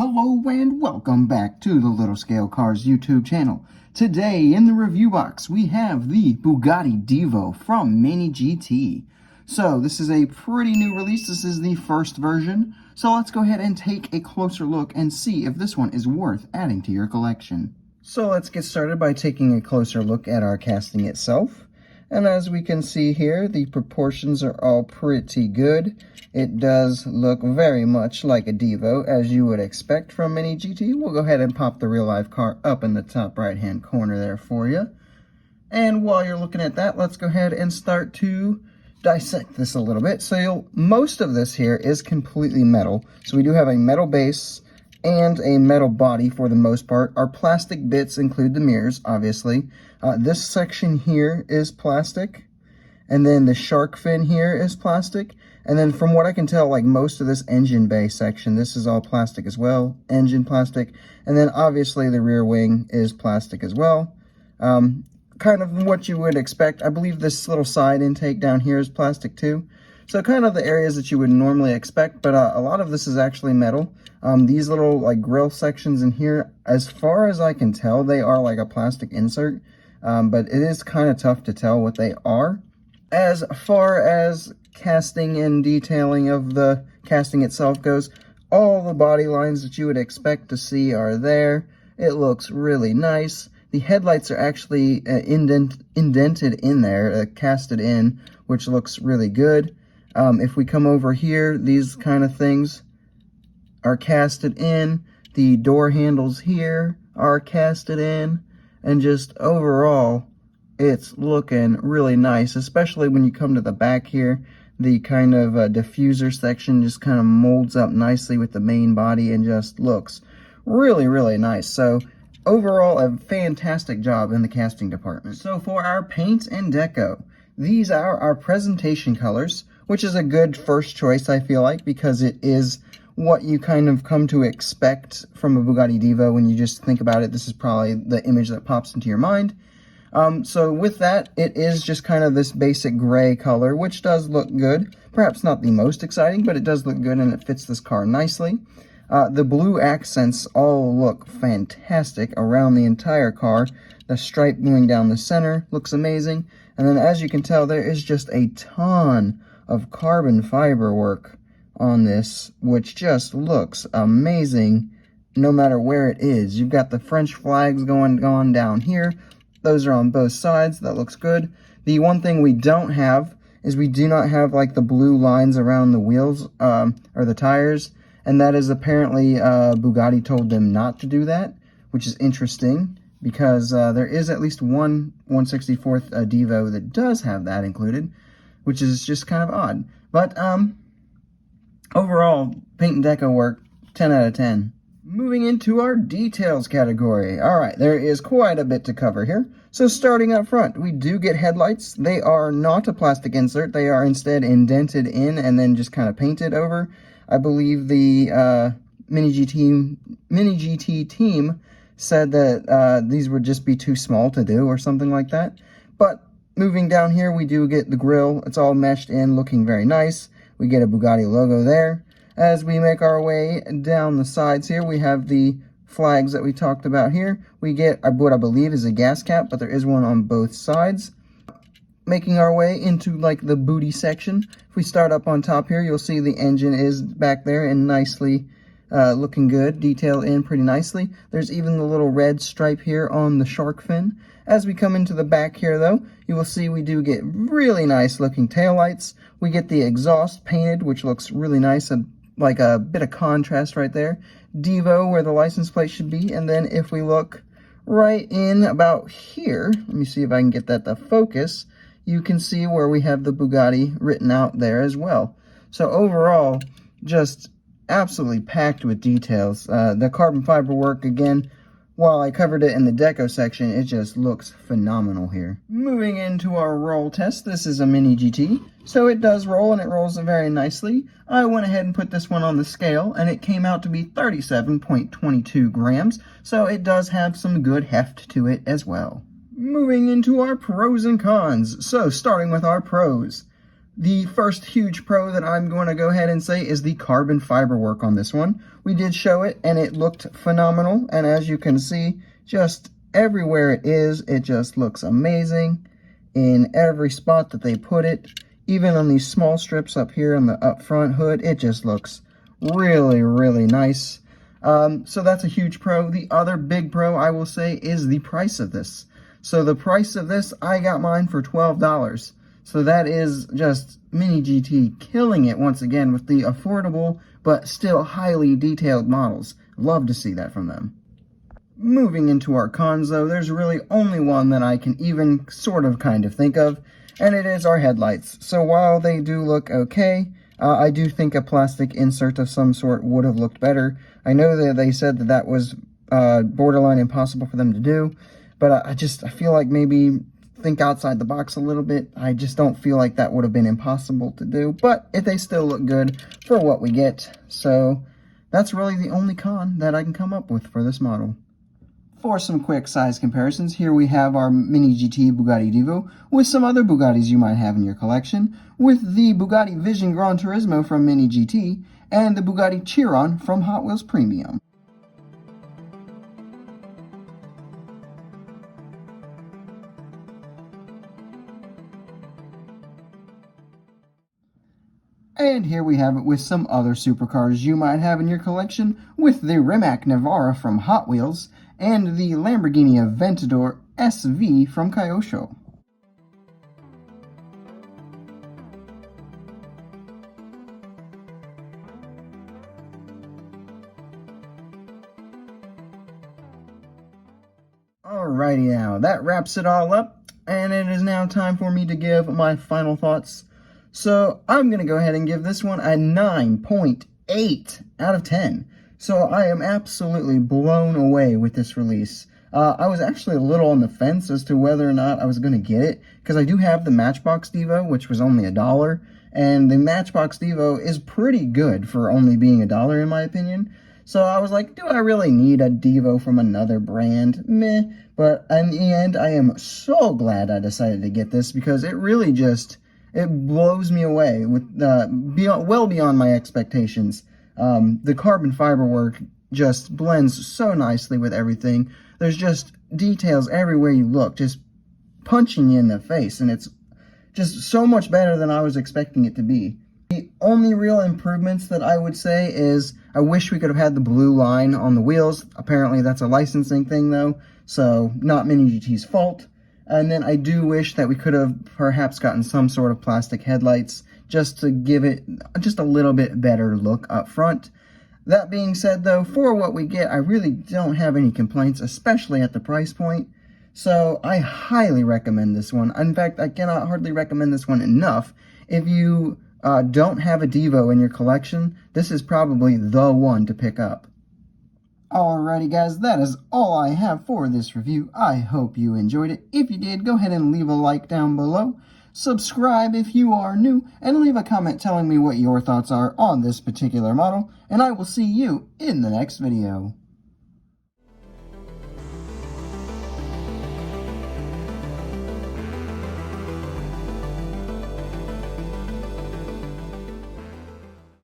Hello and welcome back to the Little Scale Cars YouTube channel. Today in the review box we have the Bugatti Divo from MiniGT. So this is a pretty new release. This is the first version. So let's go ahead and take a closer look and see if this one is worth adding to your collection. So let's get started by taking a closer look at our casting itself. And as we can see here, the proportions are all pretty good. It does look very much like a Divo, as you would expect from MiniGT. We'll go ahead and pop the real life car up in the top right hand corner there for you. And while you're looking at that, let's go ahead and start to dissect this a little bit. So most of this here is completely metal. So we do have a metal base and a metal body for the most part. Our plastic bits include the mirrors, obviously. This section here is plastic, and then the shark fin here is plastic. And then from what I can tell, like most of this engine bay section, this is all plastic as well, engine plastic. And then obviously the rear wing is plastic as well. Kind of what you would expect. I believe this little side intake down here is plastic too. So kind of the areas that you would normally expect, but a lot of this is actually metal. These little like grill sections in here, as far as I can tell, they are like a plastic insert. But it is kind of tough to tell what they are. As far as casting and detailing of the casting itself goes, all the body lines that you would expect to see are there. It looks really nice. The headlights are actually indented in there, casted in, which looks really good. If we come over here, these kind of things are casted in. The door handles here are casted in. And just overall, it's looking really nice, especially when you come to the back here. The kind of diffuser section just kind of molds up nicely with the main body and just looks really, really nice. So overall, a fantastic job in the casting department. So for our paint and deco, these are our presentation colors, which is a good first choice, I feel like, because it is what you kind of come to expect from a Bugatti Divo. When you just think about it, this is probably the image that pops into your mind. So with that, it is just kind of this basic gray color, which does look good. Perhaps not the most exciting, but it does look good and it fits this car nicely. The blue accents all look fantastic around the entire car. The stripe going down the center looks amazing. And then as you can tell, there is just a ton of carbon fiber work on this, which just looks amazing no matter where it is. You've got the French flags going down here. Those are on both sides. That looks good. The one thing we don't have is we do not have like the blue lines around the wheels or the tires, and that is apparently Bugatti told them not to do that, which is interesting because there is at least one 1/64th Divo that does have that included, which is just kind of odd. But overall, paint and deco work, 10 out of 10. Moving into our details category. All right, there is quite a bit to cover here. So starting up front, we do get headlights. They are not a plastic insert. They are instead indented in and then just kind of painted over. I believe the MiniGT team said that these would just be too small to do or something like that. But moving down here, we do get the grille. It's all meshed in, looking very nice. We get a Bugatti logo there. As we make our way down the sides here, we have the flags that we talked about here. We get what I believe is a gas cap, but there is one on both sides. Making our way into like the booty section. If we start up on top here, you'll see the engine is back there and nicely looking good, detailed in pretty nicely. There's even the little red stripe here on the shark fin. As we come into the back here though, you will see we do get really nice looking taillights. We get the exhaust painted, which looks really nice, like a bit of contrast right there. Divo, where the license plate should be. And then if we look right in about here, let me see if I can get that to focus, you can see where we have the Bugatti written out there as well. So overall, just absolutely packed with details. The carbon fiber work, again, while I covered it in the deco section, it just looks phenomenal here. Moving into our roll test, this is a MiniGT, so it does roll and it rolls very nicely. I went ahead and put this one on the scale and it came out to be 37.22 grams, so it does have some good heft to it as well. Moving into our pros and cons, so starting with our pros. The first huge pro that I'm going to go ahead and say is the carbon fiber work on this one. We did show it and it looked phenomenal, and as you can see, just everywhere it is, it just looks amazing in every spot that they put it. Even on these small strips up here on the up front hood, it just looks really, really nice. So that's a huge pro. The other big pro I will say is the price of this. So the price of this, I got mine for $12. So that is just MiniGT killing it once again with the affordable but still highly detailed models. Love to see that from them. Moving into our cons though, there's really only one that I can even sort of kind of think of, and it is our headlights. So while they do look okay, I do think a plastic insert of some sort would have looked better. I know that they said that that was borderline impossible for them to do, but I feel like maybe think outside the box a little bit. I just don't feel like that would have been impossible to do, but they still look good for what we get. So that's really the only con that I can come up with for this model. For some quick size comparisons, here we have our MiniGT Bugatti Divo with some other Bugattis you might have in your collection, with the Bugatti Vision Gran Turismo from MiniGT and the Bugatti Chiron from Hot Wheels Premium. And here we have it with some other supercars you might have in your collection, with the Rimac Navara from Hot Wheels and the Lamborghini Aventador SV from Kyosho. Alrighty now, that wraps it all up, and it is now time for me to give my final thoughts. So I'm going to go ahead and give this one a 9.8 out of 10. So I am absolutely blown away with this release. I was actually a little on the fence as to whether or not I was going to get it, because I do have the Matchbox Divo, which was only $1, and the Matchbox Divo is pretty good for only being $1 in my opinion. So I was like, do I really need a Divo from another brand? Meh. But in the end, I am so glad I decided to get this, because it really just... it blows me away with well beyond my expectations. The carbon fiber work just blends so nicely with everything. There's just details everywhere you look, just punching you in the face, and it's just so much better than I was expecting it to be. The only real improvements that I would say is I wish we could have had the blue line on the wheels. Apparently that's a licensing thing though, so not MiniGT's fault. And then I do wish that we could have perhaps gotten some sort of plastic headlights just to give it just a little bit better look up front. That being said though, for what we get, I really don't have any complaints, especially at the price point. So I highly recommend this one. In fact, I cannot hardly recommend this one enough. If you don't have a Divo in your collection, this is probably the one to pick up. Alrighty guys, that is all I have for this review. I hope you enjoyed it. If you did, go ahead and leave a like down below. Subscribe if you are new, and leave a comment telling me what your thoughts are on this particular model, and I will see you in the next video.